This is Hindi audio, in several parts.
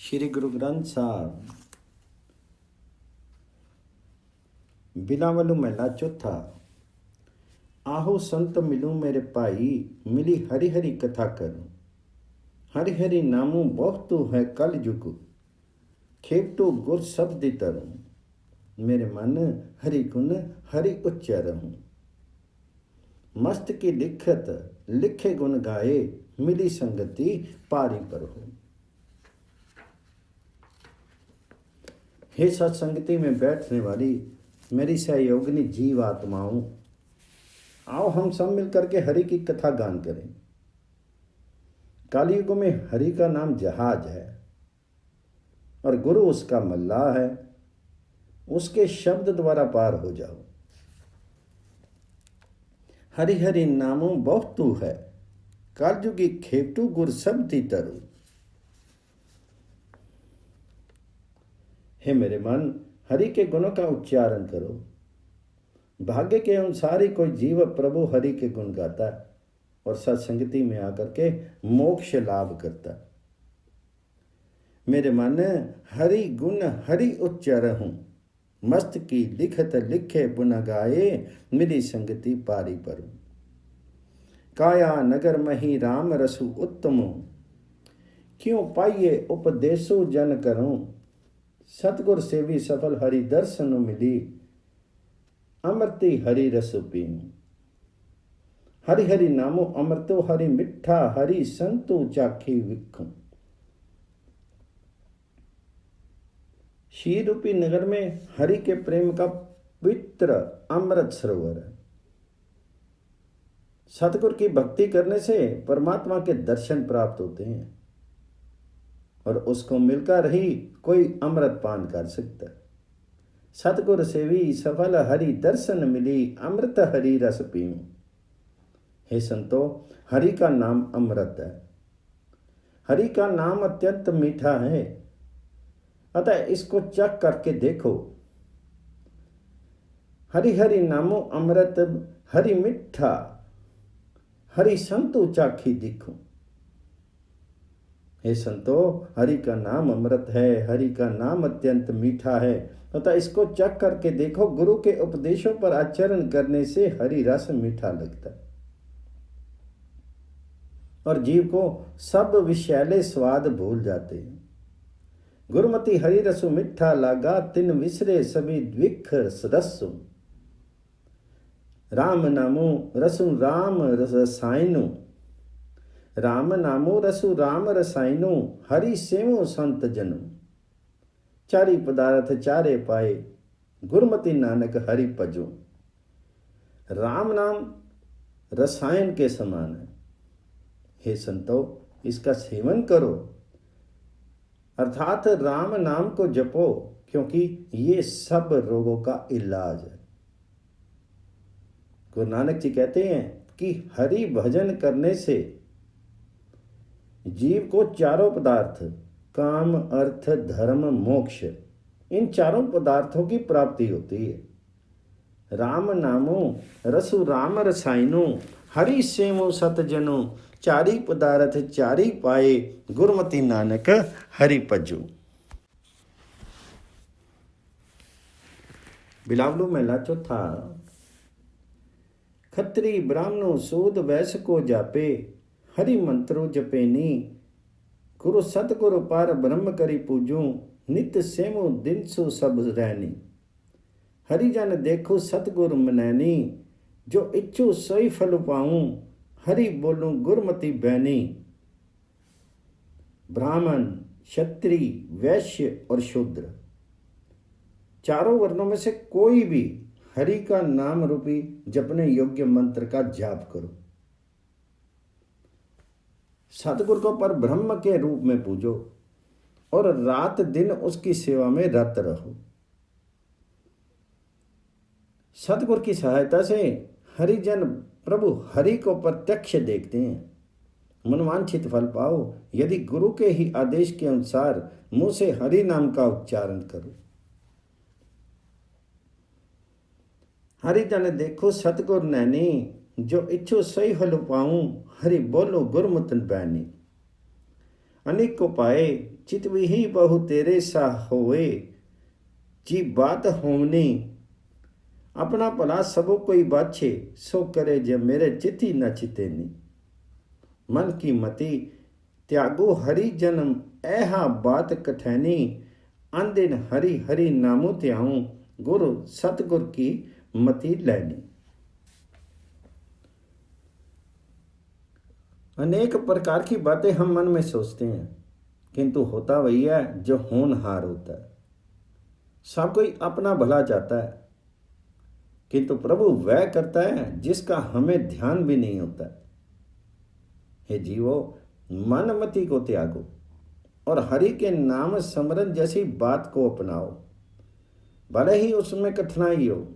श्री गुरु ग्रंथ साहब बिलावलू महला चौथा। आहो संत मिलूं मेरे भाई, मिली हरि हरि कथा करूं। हरि हरि नामू बहुतु है कल जुग, खेपटू गुर शब्द तरूं। मेरे मन हरि गुण हरि उच्चरहूं। मस्त की लिखत लिखे गुण गाए, मिली संगति पारी पर हो। हे सत्संगति में बैठने वाली मेरी सहयोगिनी जीव आत्माओं, आओ हम सब मिलकर के हरि की कथा गान करें। कालयुग में हरि का नाम जहाज है और गुरु उसका मल्लाह है। उसके शब्द द्वारा पार हो जाओ। हरि हरि नामो बहुतु है, कालयुगी खेपटू गुर शब्द तरु। हे मेरे मन, हरि के गुणों का उच्चारण करो। भाग्य के अनुसार ही कोई जीव प्रभु हरि के गुण गाता है और सत्संगति में आकर के मोक्ष लाभ करता है। मेरे मन हरि गुण हरि उच्चरहूं। मस्त की लिखत लिखे पुन गाए, मिली संगति पारी परू। काया नगर मही राम रसु उत्तमो, क्यों पाइये उपदेशु जन करूं। सतगुर सेवी सफल हरि दर्शन मिली, अमृति हरि रस पीऊं। हरि हरि नामो अमृतो हरि मिठा, हरि संतु चाखी विखूं। शीर रूपी नगर में हरि के प्रेम का पवित्र अमृत सरोवर है। सतगुर की भक्ति करने से परमात्मा के दर्शन प्राप्त होते हैं और उसको मिलकर ही कोई अमृत पान कर सकता है। सतगुर सेवी सफल हरि दर्शन मिली, अमृत हरि रस पीऊं। हे संतो, हरि का नाम अमृत है। हरि का नाम अत्यंत मीठा है, अतः इसको चख करके देखो। हरि हरि नामो अमृत हरि मिठा, हरि संतु चाखी दिखो। हे संतो, हरि का नाम अमृत है, हरि का नाम अत्यंत मीठा है, तथा इसको चख करके देखो। गुरु के उपदेशों पर आचरण करने से हरि रस मीठा लगता है और जीव को सब विषैले स्वाद भूल जाते हैं। गुरुमति हरि रसु मिठा लागा, तिन विसरे सभी द्विख रसु। राम नामो रसु राम रसायनु, राम नामो रसु राम रसायनु। हरि सेवो संत जनु, चारी पदार्थ चारे पाए, गुरमति नानक हरि भजो। राम नाम रसायन के समान है। हे संतो, इसका सेवन करो, अर्थात राम नाम को जपो, क्योंकि ये सब रोगों का इलाज है। गुरु नानक जी कहते हैं कि हरि भजन करने से जीव को चारों पदार्थ काम अर्थ धर्म मोक्ष, इन चारों पदार्थों की प्राप्ति होती है। राम नामो रसु राम रसायनो, हरि सेवो सतजनो। चारी पदार्थ चारी पाए, गुरमति नानक हरि भजो। बिलावलू महला चौथा। खत्री ब्राह्मणो सूद वैश्य को जापे, हरि मंत्रो जपेनी। गुरु सतगुरु पार ब्रह्म करी पूजूं, नित सेमो दिन सु सब रहनी। हरिजन देखो सतगुरु मनैनी, जो इच्छू सोई फल पाऊं। हरि बोलूं गुरमति बैनी। ब्राह्मण क्षत्रिय वैश्य और शूद्र, चारों वर्णों में से कोई भी हरि का नाम रूपी जपने योग्य मंत्र का जाप करो। सतगुरु को पर ब्रह्म के रूप में पूजो और रात दिन उसकी सेवा में रत रहो। सतगुरु की सहायता से हरिजन प्रभु हरि को प्रत्यक्ष देखते हैं, मनवांछित फल पाओ, यदि गुरु के ही आदेश के अनुसार मुंह से हरि नाम का उच्चारण करो। हरिजन देखो सतगुरु नैनी, जो इच्छो सही फल पाऊं। हरि बोलो गुरमुतन बैनी। अनेक को पाए, चितवी ही बहु तेरे सा होए, जी बात होमनी, अपना भला सबो कोई बाछे, सो करे जे मेरे चिति न चितेनी। मन की मति त्यागो हरि जन्म, ऐहा बात कठैनी, अन दिन हरि हरि नामो त्याऊं, गुरु सतगुर की मति लैनी। अनेक प्रकार की बातें हम मन में सोचते हैं, किंतु होता वही है जो होनहार होता है। सब कोई अपना भला चाहता है, किंतु प्रभु वह करता है जिसका हमें ध्यान भी नहीं होता। हे जीवो, मन मति को त्यागो और हरि के नाम स्मरण जैसी बात को अपनाओ, भले ही उसमें कठिनाई हो।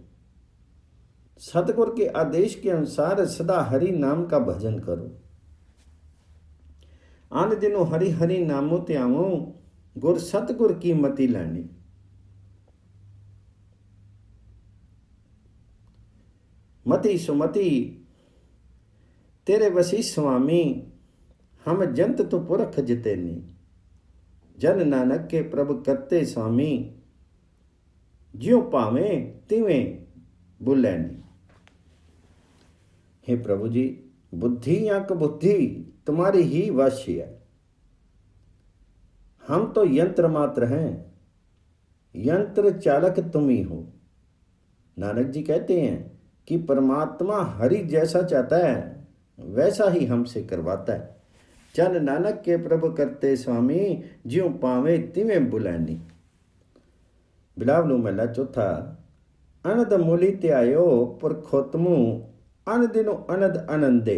सतगुर के आदेश के अनुसार सदा हरि नाम का भजन करो। आन दिनों हरि हरि नामो त्यावो, गुर सतगुर की मति लैनी। मति सुमति तेरे वसी स्वामी, हम जंत तो पुरख जितेनी, जन नानक के प्रभु करते स्वामी, ज्यों पावे तिवें बुलैनी। हे प्रभु जी, बुद्धि या कुबुद्धि तुम्हारी ही वश है, हम तो यंत्र मात्र हैं, यंत्र चालक तुम ही हो। नानक जी कहते हैं कि परमात्मा हरि जैसा चाहता है वैसा ही हमसे करवाता है। जन नानक के प्रभु करते स्वामी, ज्यों पावे तिवें बुलैनी। बिलावलू महला चौथा। अनद मूली त्यायो पुरखोतमू, अन दिनो अनद आनंदे,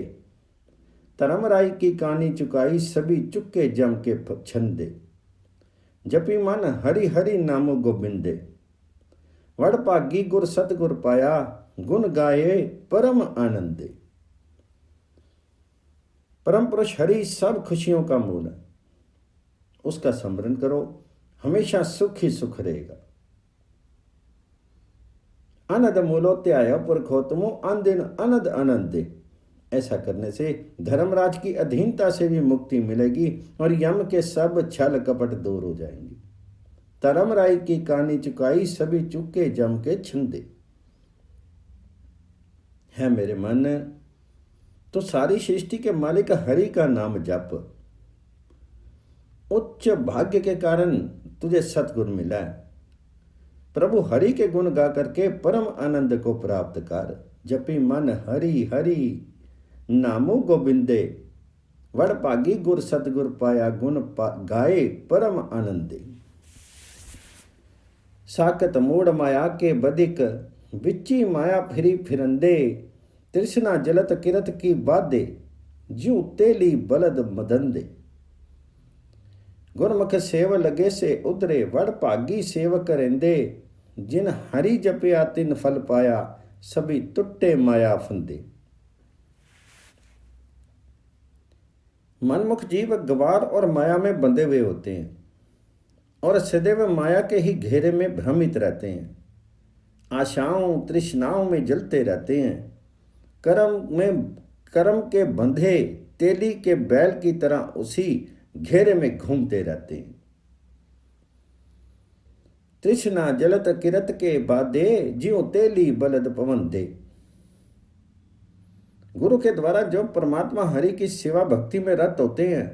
धर्मराई की कहानी चुकाई, सभी चुके जम के छंदे, जपी मन हरि हरि नामो गोबिंदे, वड़ भागी गुर सतगुर पाया, गुण गाये परम आनंदे। परम पुरुष हरि सब खुशियों का मूल है, उसका स्मरण करो, हमेशा सुख ही सुख रहेगा। अनद मूलो त्याय पुरखोतमो, अन दिन अनद आनंदे। ऐसा करने से धर्मराज की अधीनता से भी मुक्ति मिलेगी और यम के सब छल कपट दूर हो जाएंगे। धर्मराय की कहानी चुकाई, सभी चुके जम के छंदे। है मेरे मन, तो सारी सृष्टि के मालिक हरि का नाम जप। उच्च भाग्य के कारण तुझे सतगुर मिला है। प्रभु हरि के गुण गा करके परम आनंद को प्राप्त कर। जपी मन हरि हरि नामो गोबिंदे, वड़ भागी गुर सतगुर पाया, गुण गाए परम आनंदे। साकत मोड़ माया के बदिक, बिच्ची माया फिरी फिरंदे, तृष्णा जलत किरत की बाधे, ज्यों तेली बलद मदंदे। गुरमुख सेव लगे से उतरे, वड़ भागी सेवक रेंदे, जिन हरि जपया तिन फल पाया, सभी टुट्टे माया फंदे। मनमुख जीव गवार और माया में बंधे हुए होते हैं और सदैव माया के ही घेरे में भ्रमित रहते हैं। आशाओं तृष्णाओं में जलते रहते हैं। कर्म के बंधे तेली के बैल की तरह उसी घेरे में घूमते रहते हैं। तृष्णा जलत किरत के बाधे, ज्यों तेली बलद पवंदे। गुरु के द्वारा जो परमात्मा हरि की सेवा भक्ति में रत होते हैं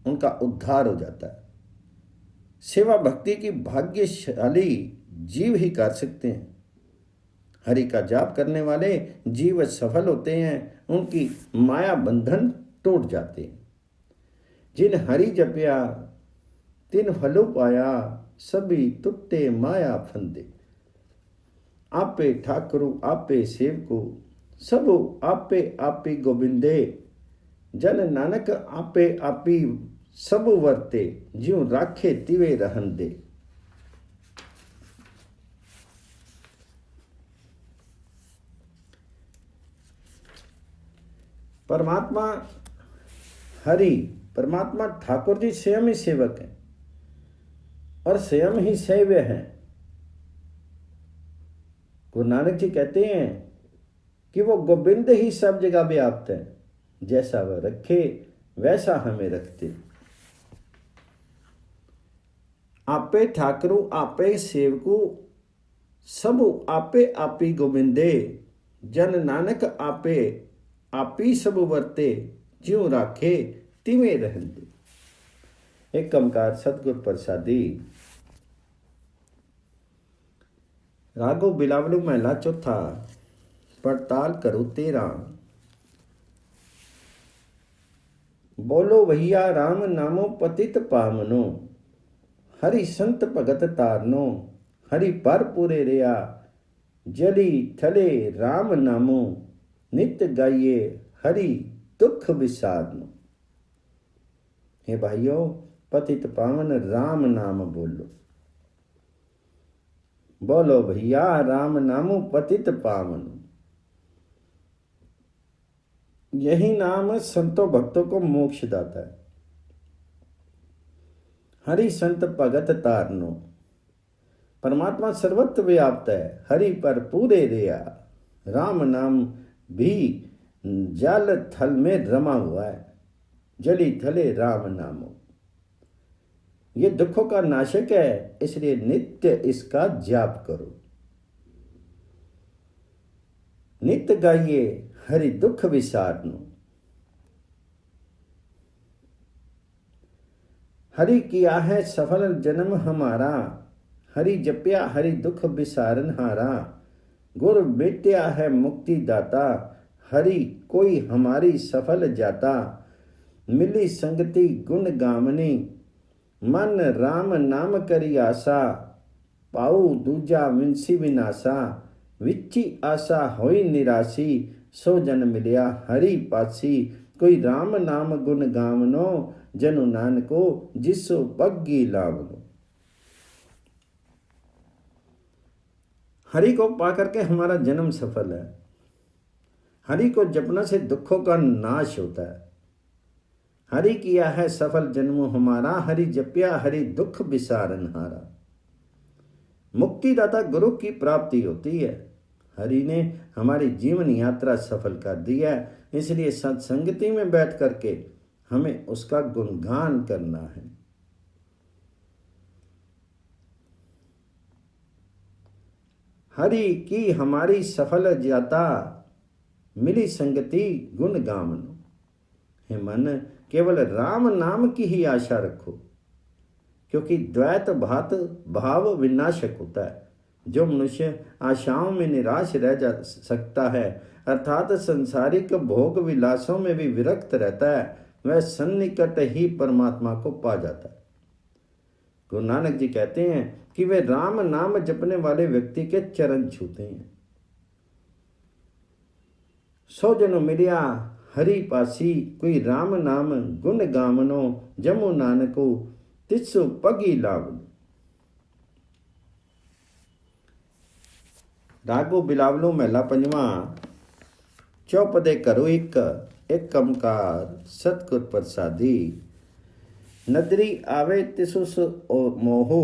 उनका उद्धार हो जाता है। सेवा भक्ति की भाग्यशाली जीव ही कर सकते हैं। हरि का जाप करने वाले जीव सफल होते हैं, उनकी माया बंधन टूट जाते हैं। जिन हरि जपया तिन फलो पाया, सभी टुट्टे माया फंदे। आपे ठाकुरु आपे सेवको, सबो आपे आपी गोबिंदे। जन नानक आपे आपी सब वर्ते, ज्यों राखे तिवे रहन दे। परमात्मा हरि, परमात्मा ठाकुर जी स्वयं ही सेवक हैं और स्वयं ही सेव्य हैं। गुरु नानक जी कहते हैं कि वो गोविंद ही सब जगह व्याप्त है, जैसा वह रखे वैसा हमें रखते। आपे ठाकरू आपे सेवकू सबू आपे आपी गोविंदे। जन नानक आपे आपी सब वर्ते ज्यों राखे तिवें रहंदे। एक ओंकार सतगुर प्रसादी। रागो बिलावलू महला चौथा। पड़ताल करो 13। बोलो भैया राम नामो पतित पावनो। हरि संत भगत तारनो। हरि पर पूरे रिया जली थले राम नामो। नित गाइए हरि दुख विसारनो। हे भाइयों, पतित पावन राम नाम बोलो। बोलो भैया राम नामो पतित पावन। यही नाम संतों भक्तों को मोक्ष दाता है। हरि संत भगत तारनो। परमात्मा सर्वत्र व्याप्त है। हरि पर पूरे रिया। राम नाम भी जल थल में रमा हुआ है। जली थले राम नामो। ये दुखों का नाशक है, इसलिए नित्य इसका जाप करो। नित्य गाइए हरि दुख विसारनो। हरि किया है सफल जन्म हमारा। हरि जप्या हरि दुख विसारन हारा। गुर बेट्या है मुक्ति दाता। हरि कोई हमारी सफल जाता। मिली संगति गुण गामनी। मन राम नाम करी आशा। पाऊ दूजा विंसी विनाशा। विच्ची आशा होई निराशी। सो जन मिलिया हरि पासी। कोई राम नाम गुण गावनो। जनु नानको जिसो पग्गी लावनो। हरि को पाकर के हमारा जन्म सफल है। हरि को जपना से दुखों का नाश होता है। हरि किया है सफल जन्म हमारा। हरि जप्या हरि दुख विसारन हारा। मुक्तिदाता गुरु की प्राप्ति होती है। हरि ने हमारी जीवन यात्रा सफल कर दी है, इसलिए सत्संगति में बैठ करके हमें उसका गुणगान करना है। हरि की हमारी सफल जाता। मिली संगति गुण गावनो। हे मन, केवल राम नाम की ही आशा रखो, क्योंकि द्वैत भात भाव विनाशक होता है। जो मनुष्य आशाओं में निराश रह जा सकता है, अर्थात संसारिक भोग विलासों में भी विरक्त रहता है, वह सन्निकट ही परमात्मा को पा जाता है। गुरु नानक जी कहते हैं कि वे राम नाम जपने वाले व्यक्ति के चरण छूते हैं। सो जनो मिलिया हरि पासी। कोई राम नाम गुण गामनो। जमो नानको तिसु पगी लावनो। रागो बिलावलो महला पंजवा। चौपदे करो एक ओंकार सतगुर प्रसादी। नदरी आवे तिसु सो मोहो।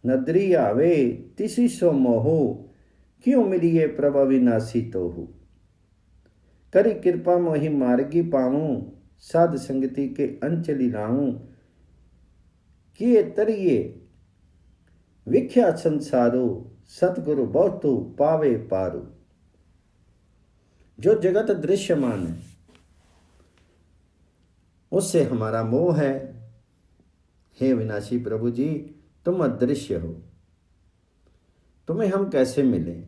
नदरी आवे तिसी सो मोहो। क्यों मिलिए प्रभु विनाशी तोहू। करी कृपा मोहि मार्गी पाऊं। साध संगति के अंचली लाऊं। किए तरिए विख्या संसारो। सतगुरु बहुतु पावे पारू। जो जगत दृश्यमान है उससे हमारा मोह है। हे विनाशी प्रभु जी, तुम अदृश्य हो, तुम्हें हम कैसे मिलें।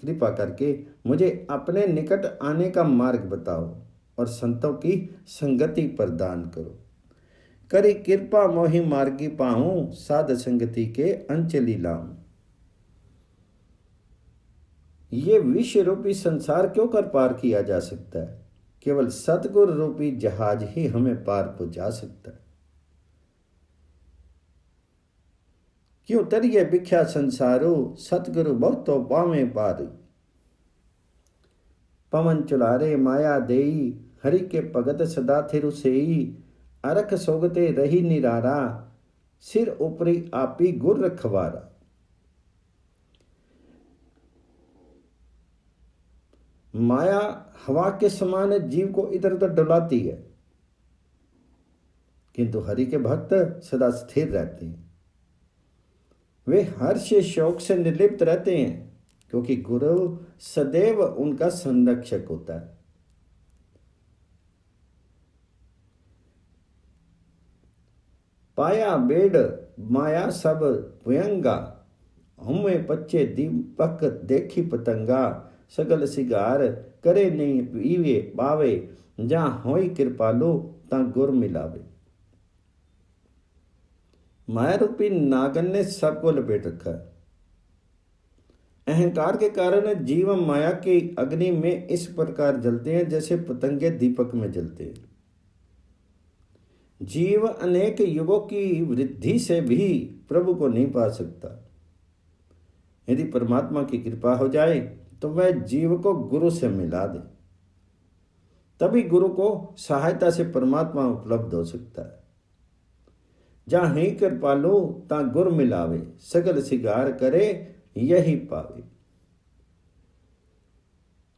कृपा करके मुझे अपने निकट आने का मार्ग बताओ और संतों की संगति प्रदान करो। करी कृपा मोहि मार्गी पाऊं। साध संगति के अंचली लाऊं। ये विश्व रूपी संसार क्यों कर पार किया जा सकता है। केवल सतगुरु रूपी जहाज ही हमें पार पहुंचा सकता है। क्यों तरिए बिख्या संसारो। सतगुरु बहुतो पावे पारी। पवन चुलारे माया देई। हरि के भगत सदा थिरु सेई। अरख सोगते रही निरारा। सिर ऊपरी आपी गुर रखवारा। माया हवा के समान जीव को इधर उधर डुलाती है, किंतु हरि के भक्त सदा स्थिर रहते हैं। वे हर्ष शौक से निर्लिप्त रहते हैं, क्योंकि गुरु सदैव उनका संरक्षक होता है। पाया बेड़ माया सब व्यंगा, हमें पच्चे दीपक देखी पतंगा, सगल सिगार करे नहीं पीवे पावे, जहाँ होई कृपालु ता गुर मिलावे। माया रूपी नागन ने सबको लपेट रखा है। अहंकार के कारण जीव माया की अग्नि में इस प्रकार जलते हैं जैसे पतंगे दीपक में जलते हैं। जीव अनेक युगों की वृद्धि से भी प्रभु को नहीं पा सकता। यदि परमात्मा की कृपा हो जाए तो वह जीव को गुरु से मिला दे, तभी गुरु को सहायता से परमात्मा उपलब्ध हो सकता है। जहाँ ही कृपालु ता गुर मिलावे, सगल सिगार करे यही पावे।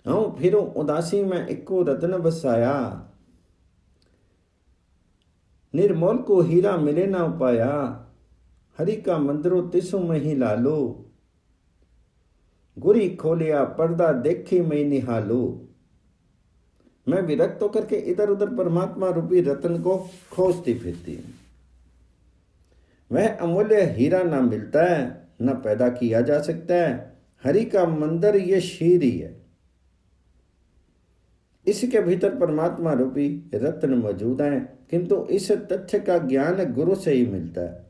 हूँ फिर उदासी में इको रत्न बसाया, निर्मोल को हीरा मिले ना पाया, हरि का मंदिरो तिसु में ही लालो, गुरी खोलिया पर्दा देखी मैं निहालो। मैं विरक्त होकर के इधर उधर परमात्मा रूपी रत्न को खोजती फिरती हूँ। वह अमूल्य हीरा ना मिलता है, न पैदा किया जा सकता है। हरि का मंदिर ये शीर ही है, इसके भीतर परमात्मा रूपी रत्न मौजूद है, किंतु इस तथ्य का ज्ञान गुरु से ही मिलता है।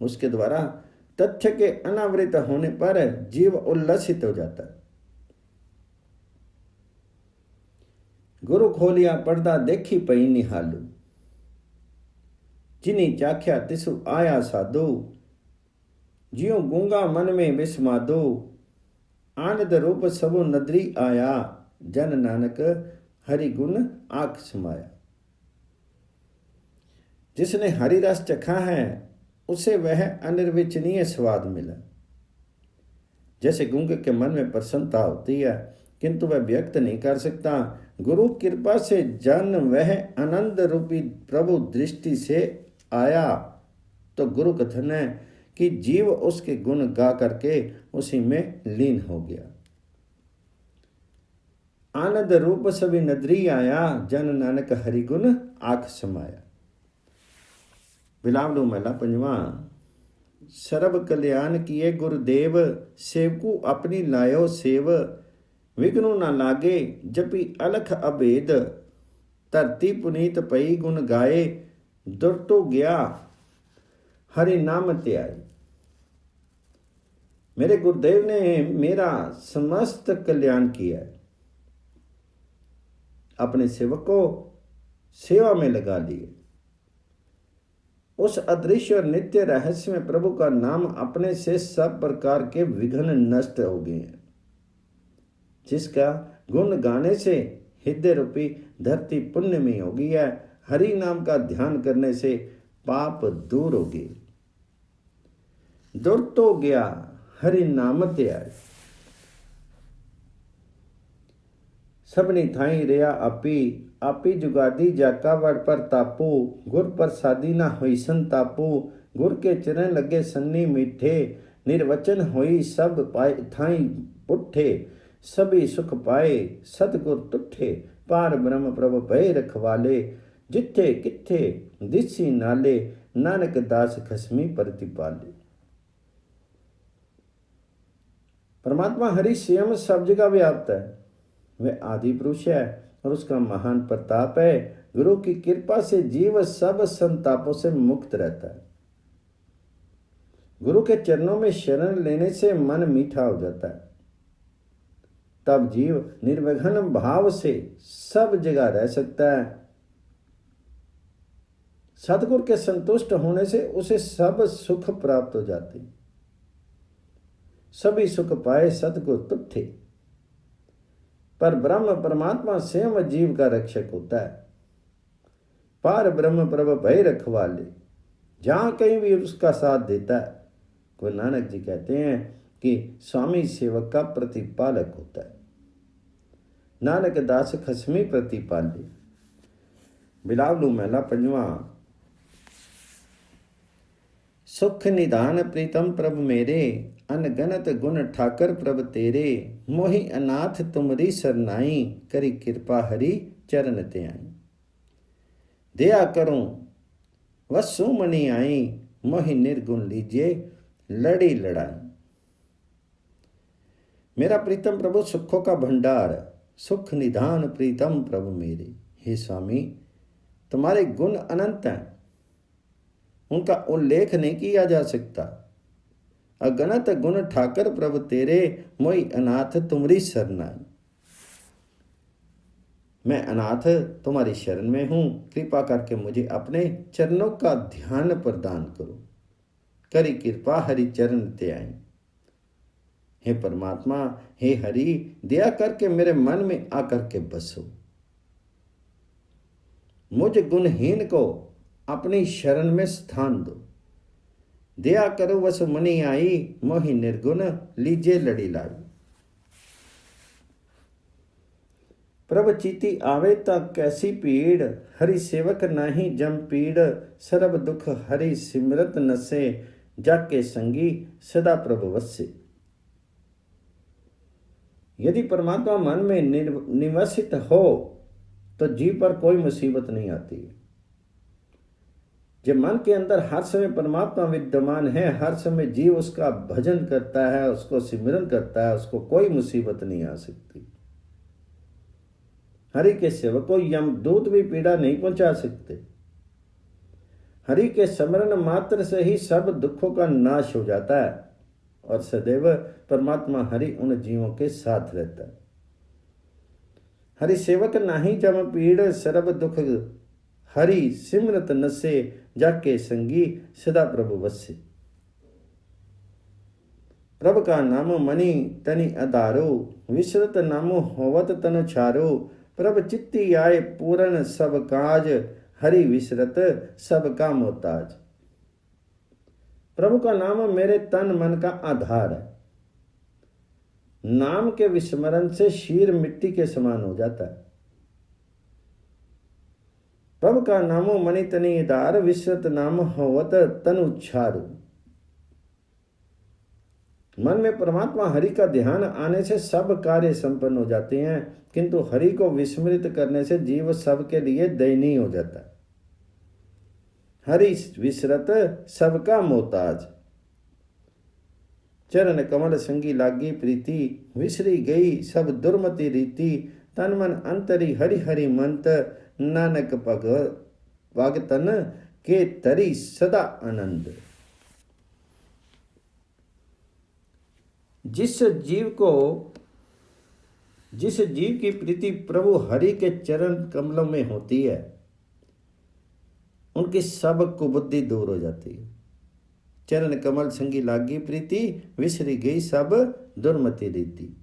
उसके द्वारा तथ्य के अनावृत होने पर जीव उल्लसित हो जाता है। गुरु खोलिया पर्दा देखी पई निहालू, जिनी चाख्या तिसु आया साधु, जियो गूंगा मन में विस्मादो, आनंद रूप सबो नदरी आया, जन नानक हरि गुण आंख समाया। जिसने हरि रस चखा है उसे वह अनिर्वचनीय स्वाद मिला। जैसे गूंगे के मन में प्रसन्नता होती है किंतु वह व्यक्त नहीं कर सकता, गुरु कृपा से जन वह आनंद रूपी प्रभु दृष्टि से आया तो गुरु कथन है कि जीव उसके गुण गा करके उसी में लीन हो गया। आनंद रूप सभी नदरी आया, जन नानक हरि गुण आंख समाया। बिलावलू महला पंजवा। सर्व कल्याण किए गुरुदेव, सेवकू अपनी लायो सेव, विघ्नु न लागे जपि अलख अभेद, धरती पुनीत पई गुण गाए, दुर्तो गया हरि नाम त्याय। मेरे गुरुदेव ने मेरा समस्त कल्याण किया है, अपने सेवक को सेवा में लगा लिए। उस अदृश्य और नित्य रहस्य में प्रभु का नाम अपने से सब प्रकार के विघ्न नष्ट हो गए हैं। जिसका गुण गाने से हृदय रूपी धरती पुण्यमयी हो गई है, हरि नाम का ध्यान करने से पाप दूर हो गए। दूर तो गया हरि नाम त्याय, सबनी थाई रिया आपी, आपी जुगादी जाका वड़ पर तापू, गुर प्रसादी ना होई संतापू, गुर के चरण लगे सन्नी मीठे, निर्वचन होई सब पाए थाई पुठे, सभी सुख पाए सतगुर तुठे, पार ब्रह्म प्रभ भय रखवाले, जिथे किथे दिसी नाले, नानक दास खसमी प्रतिपाले। परमात्मा हरि स्वयं सब जगह व्याप्त है, वह आदि पुरुष है और उसका महान प्रताप है। गुरु की कृपा से जीव सब संतापों से मुक्त रहता है। गुरु के चरणों में शरण लेने से मन मीठा हो जाता है, तब जीव निर्विघ्न भाव से सब जगह रह सकता है। सतगुरु के संतुष्ट होने से उसे सब सुख प्राप्त हो जाते हैं। सभी सुख पाए सतगुरु तुठे, पर ब्रह्म परमात्मा स्वयं जीव का रक्षक होता है। पार ब्रह्म प्रभ भय रखवाले, जहां कहीं भी उसका साथ देता है। गुरु नानक जी कहते हैं कि स्वामी सेवक का प्रतिपालक होता है। नानक दास खसमी प्रतिपाले। बिलावलू महला पंजवा। सुख निधान प्रीतम प्रभ मेरे, अनगनत गुण ठाकर प्रभ तेरे, मोहि अनाथ तुमरी सरनाई, करी कृपा हरि चरण ते आई। दया करूं वसु मणि आई, मोहि निर्गुण लीजिए लड़ी लड़ाई। मेरा प्रीतम प्रभु सुखों का भंडार, सुख निधान प्रीतम प्रभु मेरे। हे स्वामी, तुम्हारे गुण अनंत हैं, उनका उल्लेख नहीं किया जा सकता। अगणत गुण ठाकर प्रभु तेरे, मोहि अनाथ तुमरी सरनाई। मैं अनाथ तुम्हारी शरण में हूं, कृपा करके मुझे अपने चरणों का ध्यान प्रदान करो, करी कृपा हरि चरण ते आई। हे परमात्मा, हे हरि, दया करके मेरे मन में आकर के बसो। मुझ गुणहीन को अपनी शरण में स्थान दो। दया करो वसु मणि आई, मोहि निर्गुण लीजे लड़ी लाई। प्रभ चीती आवे ता कैसी पीड़, हरि सेवक नाही जम पीड़, सरब दुख हरि सिमरत नसे, जाके संगी सदा प्रभु वसे। यदि परमात्मा मन में निवसित हो तो जीव पर कोई मुसीबत नहीं आती। जब मन के अंदर हर समय परमात्मा विद्यमान है, हर समय जीव उसका भजन करता है, उसको सिमरन करता है, उसको कोई मुसीबत नहीं आ सकती। हरि के सेवक को यमदूत भी पीड़ा नहीं पहुंचा सकते। हरि के स्मरण मात्र से ही सब दुखों का नाश हो जाता है और सदैव परमात्मा हरि उन जीवों के साथ रहता है। हरि सेवक नाही जम पीड़, सरब दुख हरि सिमरत नसे, जाके संगी सदा प्रभु वसे। प्रभ का नाम मणि तनि आधारो, विसरत नामो होवत तन छारो, प्रभ चित्ती आए पूरन सब काज, हरि विसरत सब का मोहताज। प्रभु का नाम मेरे तन मन का आधार है। नाम के विस्मरण से शीर मिट्टी के समान हो जाता है। प्रभु का नामो मणि तनि आधार, विसरत नाम होवत तनु छारू। मन में परमात्मा हरि का ध्यान आने से सब कार्य संपन्न हो जाते हैं, किंतु हरि को विस्मृत करने से जीव सबके लिए दयनीय हो जाता है। हरि विसरत सबका मोहताज। चरण कमल संगी लागी प्रीति, विसरी गई सब दुर्मति रीति, तन मन अंतरी हरि हरि मंत, नानक पग भगतन के तरी सदा आनंद। जिस जीव की प्रीति प्रभु हरि के चरण कमलों में होती है, उनकी सब कुबुद्धि दूर हो जाती है। चरण कमल संगी लागी प्रीति, विसरी गई सब दुर्मति रीति।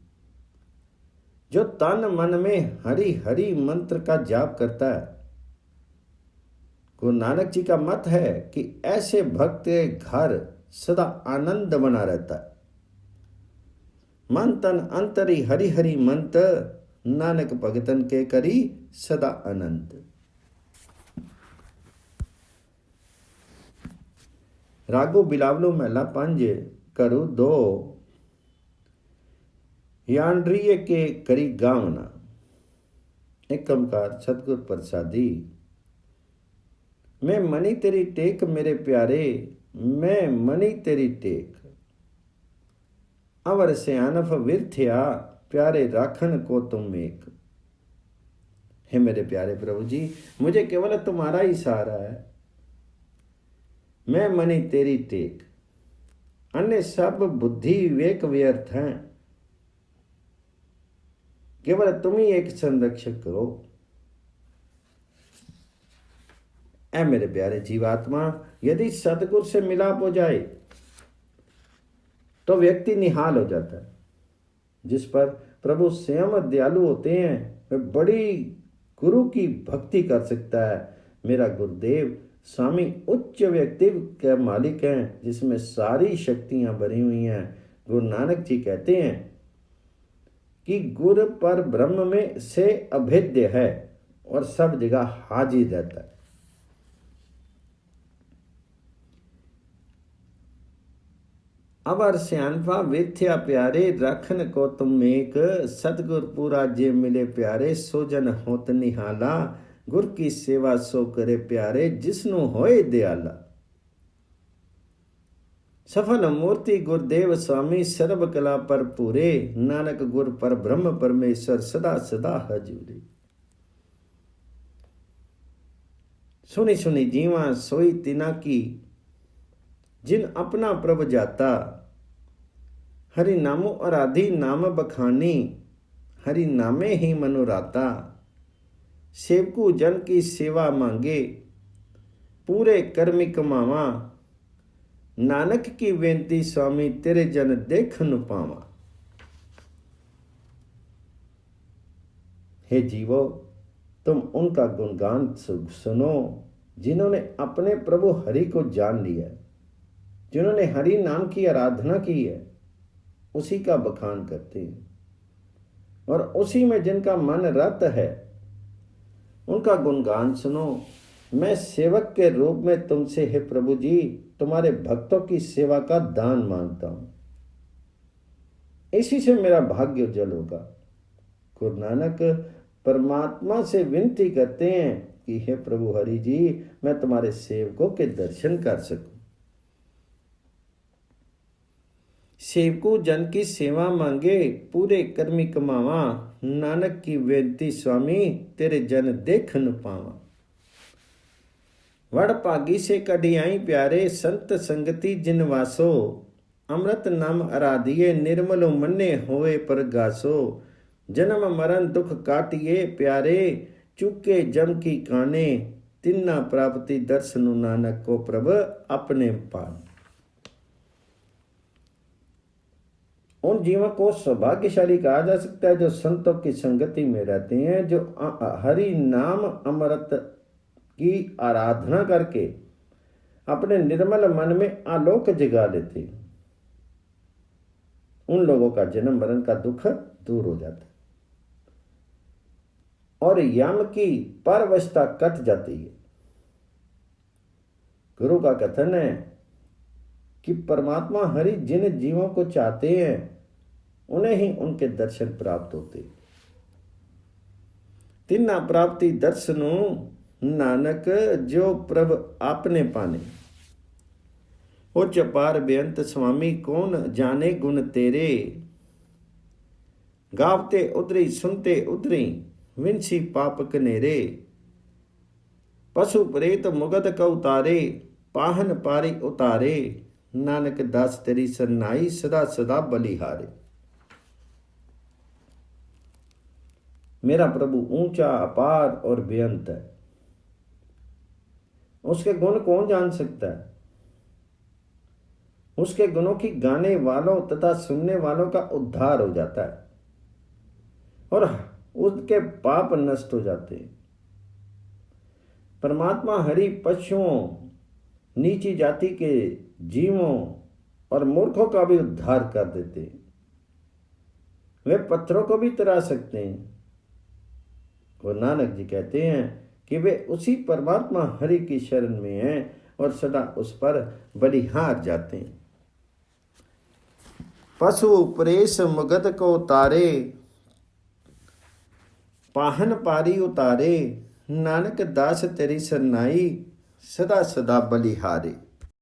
जो तन मन में हरि हरि मंत्र का जाप करता है, गुरु नानक जी का मत है कि ऐसे भक्त के घर सदा आनंद बना रहता है। मन तन अंतरी हरि हरि मंत, नानक भगतन के करी सदा आनंद। रागो बिलावलो महला 5 करू 2, यांड्रिय के करी गावना। एकमकार सतगुर प्रसादी। मैं मणि तेरी टेक मेरे प्यारे, मैं मणि तेरी टेक, अवर सियानफ विरथ्या, प्यारे राखन को तुम एक। हे मेरे प्यारे प्रभु जी, मुझे केवल तुम्हारा ही सहारा है। मैं मणि तेरी टेक, अन्य सब बुद्धि विवेक व्यर्थ हैं, केवल तुम ही एक संरक्षक करो। ऐ मेरे प्यारे जीवात्मा, यदि सतगुरु से मिलाप हो जाए तो व्यक्ति निहाल हो जाता है। जिस पर प्रभु स्वयं दयालु होते हैं, वह बड़ी गुरु की भक्ति कर सकता है। मेरा गुरुदेव स्वामी उच्च व्यक्तित्व के मालिक हैं, जिसमें सारी शक्तियां भरी हुई हैं। गुरु नानक जी कहते हैं कि गुरु पर ब्रह्म में से अभेद्य है और सब जगह हाजिर रहता है। अवर सियानफा वेथ्या प्यारे, राखन को तुम एक, सतगुर पूरा जे मिले प्यारे, सोजन होत निहाला, गुर की सेवा सो करे प्यारे, जिसनु होए दयाला। सफल मूर्ति गुरुदेव स्वामी, सर्व कला पर पूरे, नानक गुर पर ब्रह्म परमेश्वर, सदा सदा हजूरे। सुनी सुनी जीवा सोई तिना की, जिन अपना प्रभ जाता, हरि नामो आराधी नाम बखानी, हरि नामे ही मनोराता। सेवकू जन की सेवा मांगे, पूरे कर्मी कमावा, नानक की बेनती स्वामी, तेरे जन देख न पावा। हे जीवो, तुम उनका गुणगान सुनो जिन्होंने अपने प्रभु हरि को जान लिया, जिन्होंने हरि नाम की आराधना की है, उसी का बखान करते हैं, और उसी में जिनका मन रत है उनका गुणगान सुनो। मैं सेवक के रूप में तुमसे, हे प्रभु जी, तुम्हारे भक्तों की सेवा का दान मांगता हूं, इसी से मेरा भाग्य उज्जवल होगा। गुरु नानक परमात्मा से विनती करते हैं कि हे प्रभु हरि जी, मैं तुम्हारे सेवकों के दर्शन कर सकूं। सेवको जन की सेवा मांगे, पूरे कर्मी कमावा, नानक की बेनती स्वामी, तेरे जन देख न पावा। वड़ भागी से कढ़ियाई प्यारे, संत संगति जिन वासो, अमृत नाम आराधिए, निर्मल मन्ने होए परगासो। जन्म मरण दुख काटिए प्यारे, चुके जम की काने, तिन्ना प्राप्ति दर्शनु, नानक को प्रभ अपने पान। उन जीवों को सौभाग्यशाली कहा जा सकता है जो संतों की संगति में रहते हैं, जो हरि नाम अमृत की आराधना करके अपने निर्मल मन में आलोक जगा लेते हैं। उन लोगों का जन्म मरण का दुख दूर हो जाता है और यम की परवशता कट जाती है। गुरु का कथन है कि परमात्मा हरि जिन जीवों को चाहते हैं उन्हें ही उनके दर्शन प्राप्त होते। तिन्ना प्राप्ति दर्शनो, नानक जो प्रभ आपने पाने। उच्च पार बेअंत स्वामी, कौन जाने गुण तेरे। गावते उतरी सुनते उतरी, विंसी पाप कनेरे। पशु प्रेत मुगद का उतारे, पाहन पारी उतारे। नानक दास तेरी सरनाई, सदा सदा बलिहारे। मेरा प्रभु ऊंचा अपार और बेअंत है, उसके गुण कौन जान सकता है। उसके गुणों की गाने वालों तथा सुनने वालों का उद्धार हो जाता है और उसके पाप नष्ट हो जाते हैं। परमात्मा हरि पशुओं, नीची जाति के जीवों और मूर्खों का भी उद्धार कर देते हैं। वे पत्थरों को भी तरा सकते हैं। और नानक जी कहते हैं कि वे उसी परमात्मा हरि की शरण में हैं और सदा उस पर बलिहार जाते हैं। पशु प्रेस मुगद को उतारे, पाहन पारी उतारे। नानक दास तेरी सरनाई, सदा सदा बलिहारे।